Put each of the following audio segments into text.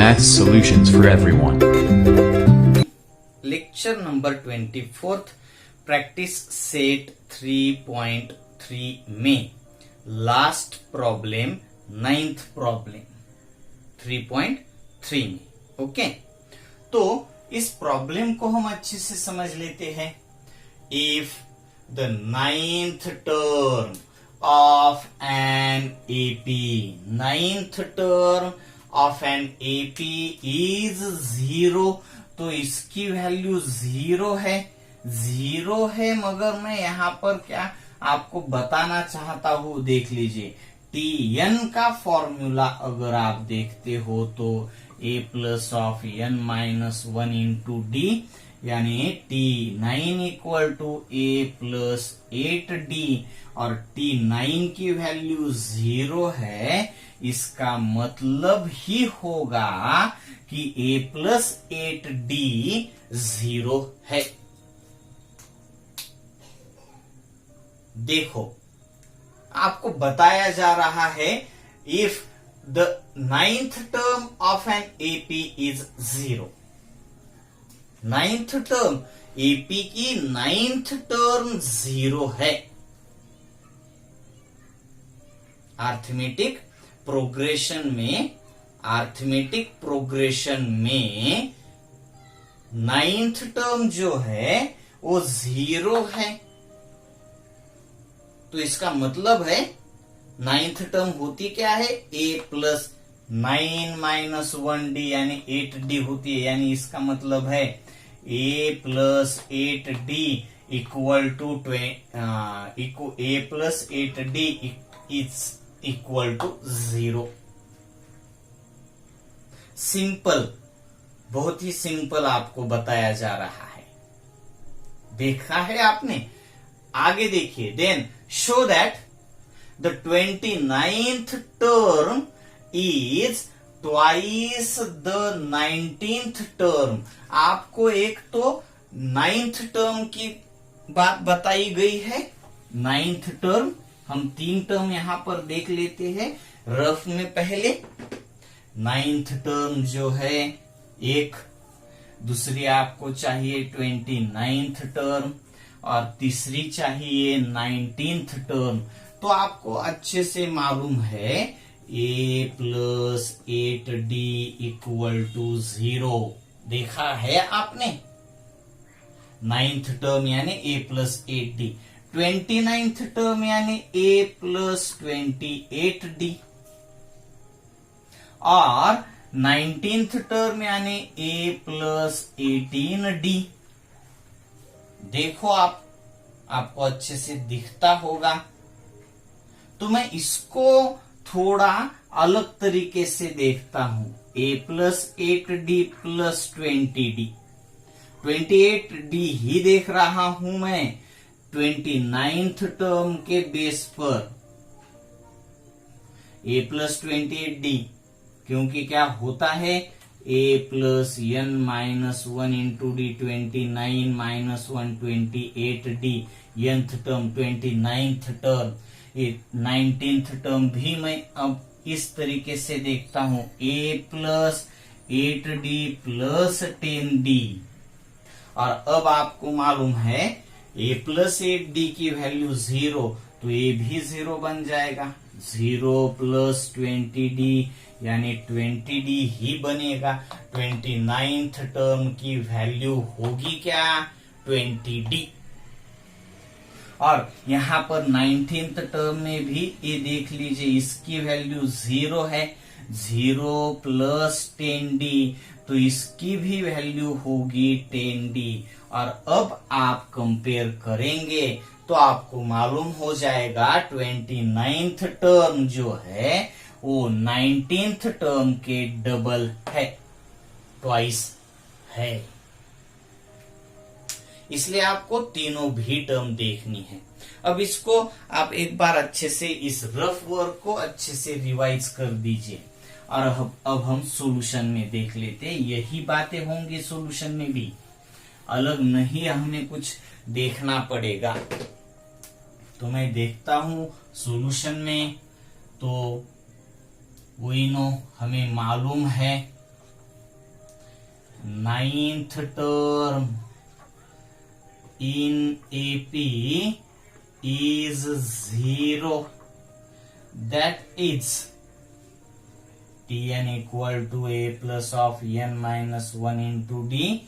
Math solutions for everyone. Lecture number 24 practice set 3.3 में last problem 9th problem 3.3 में okay. तो इस problem को हम अच्छे से समझ लेते हैं। If the 9th term of an AP, 9th term of an AP is 0, तो इसकी वैल्यू 0 है। 0 है, मगर मैं यहां पर क्या आपको बताना चाहता हूं, देख लीजिए। टी एन का फॉर्मूला अगर आप देखते हो तो A plus of N minus 1 into D, यानी T9 equal to A plus 8D, और T9 की वैल्यू 0 है। इसका मतलब ही होगा कि a प्लस 8D 0 है। देखो, आपको बताया जा रहा है if the 9th term of an AP is 0। 9th term, AP की 9th टर्म 0 है। अरिथमेटिक प्रोग्रेशन में 9th टर्म जो है वो 0 है। तो इसका मतलब है 9th टर्म होती क्या है, a प्लस 9 माइनस 1D यानी 8D होती है। यानी इसका मतलब है a plus 8D equal to a plus 8D is equal to 0। Simple, बहुत ही सिंपल आपको बताया जा रहा है। देखा है आपने? आगे देखिए। Then show that the 29th term is twice the 19th term. आपको एक तो 9th टर्म की बात बताई गई है। 9th टर्म, हम 3 टर्म यहां पर देख लेते हैं रफ में। पहले 9th टर्म जो है एक, दूसरी आपको चाहिए 29th टर्म, और तीसरी चाहिए 19th टर्म। तो आपको अच्छे से मालूम है a plus 8D equal to 0। देखा है आपने? 9th टर्म यानी a plus 8D, 29th term यानी a प्लस 28D, और 19th टर्म यानी a प्लस 18D। देखो, आपको अच्छे से दिखता होगा। तो मैं इसको थोड़ा अलग तरीके से देखता हूं। a plus 8D plus 20D, 28D ही देख रहा हूं मैं 29th टर्म के बेस पर। a प्लस 28D, क्योंकि क्या होता है, a plus n minus 1 into D, 29 minus 1 28D, nth term 29th term, 19th term भी मैं अब इस तरीके से देखता हूं, a plus 8D plus 10D। और अब आपको मालूम है a प्लस 8D की वैल्यू 0, तो a भी 0 बन जाएगा। 0 प्लस 20D यानी 20D ही बनेगा। 29th टर्म की वैल्यू होगी क्या, 20D। और यहां पर 19th टर्म में भी ये देख लीजिए, इसकी वैल्यू 0 है। 0 प्लस 10D, तो इसकी भी वैल्यू होगी 10D। और अब आप कंपेयर करेंगे तो आपको मालूम हो जाएगा 29th टर्म जो है वो 19th टर्म के डबल है, ट्वाइस है। इसलिए आपको तीनों भी टर्म देखनी है। अब इसको आप एक बार अच्छे से इस रफ वर्क को अच्छे से रिवाइज कर दीजिए, और अब हम सॉल्यूशन में देख लेते हैं। यही बातें होंगी सॉल्यूशन में भी, अलग नहीं हमें कुछ देखना पड़ेगा। तो मैं देखता हूं सॉल्यूशन में, तो वही नो हमें मालूम है ninth term in AP is 0. That is Tn equal to A plus of n minus 1 into D.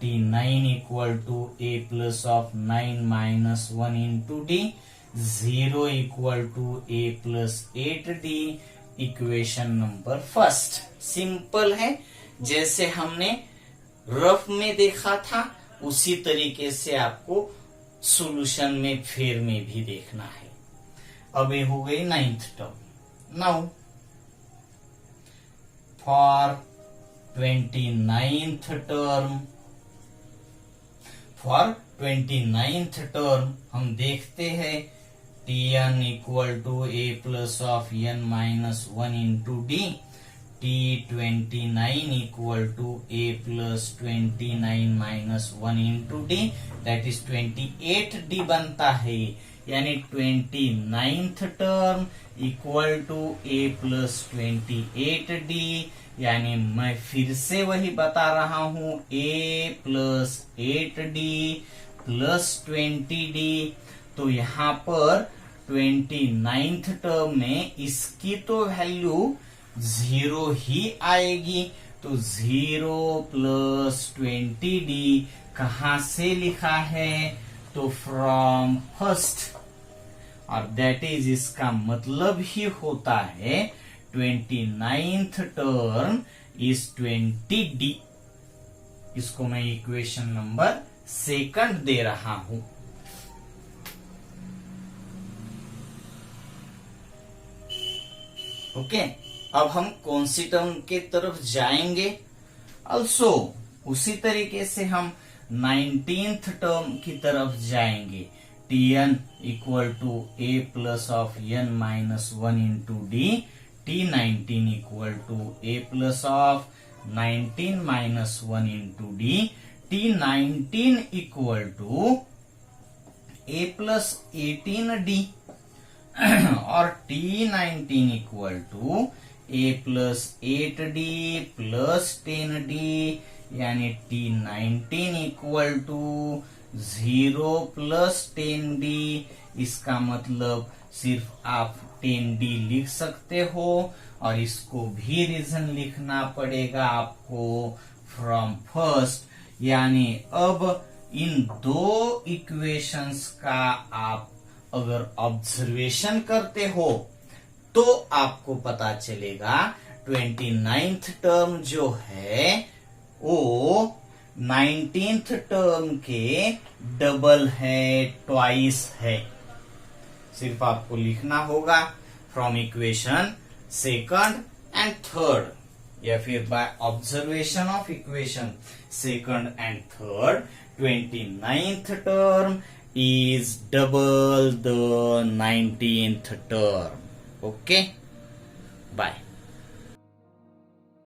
T9 equal to A plus of 9 minus 1 into D. 0 equal to A plus 8D. Equation number first simple है, जैसे हमने rough में देखा था उसी तरीके से आपको सॉल्यूशन में फेर में भी देखना है। अब ये हो गई ninth term. Now for 29th term, for 29th term हम देखते हैं Tn equal to A plus of n minus 1 into D. T29 equal to A plus 29 minus 1 into D. That is 28D बनता है, यानी 29th term equal to A plus 28D। यानी मैं फिर से वही बता रहा हूं, A plus 8D plus 20D। तो यहाँ पर 29th टर्म में इसकी तो वैल्यू 0 ही आएगी, तो 0 प्लस 20D कहां से लिखा है, तो फ्रॉम फर्स्ट, और दैट इज इसका मतलब ही होता है 29th टर्म इज 20D। इसको मैं इक्वेशन नंबर सेकंड दे रहा हूं। ओके, अब हम कौन सी टर्म के तरफ जाएंगे। अल्सो उसी तरीके से हम 19th टर्म की तरफ जाएंगे। Tn equal to A plus of n minus 1 into D. T19 equal to A plus of 19 minus 1 into D. T19 equal to A plus 18D और T19 equal to A plus 8D plus 10D, यानी T19 equal to 0 plus 10D। इसका मतलब सिर्फ आप 10D लिख सकते हो, और इसको भी रीजन लिखना पड़ेगा आपको फ्रॉम फर्स्ट। यानी अब इन दो इक्वेशंस का आप अगर ऑब्जर्वेशन करते हो तो आपको पता चलेगा 29th टर्म जो है वो 19th टर्म के डबल है, ट्वाइस है। सिर्फ आपको लिखना होगा from equation second and third, या फिर by observation of equation second and third, 29th term is double the 19th term. Okay.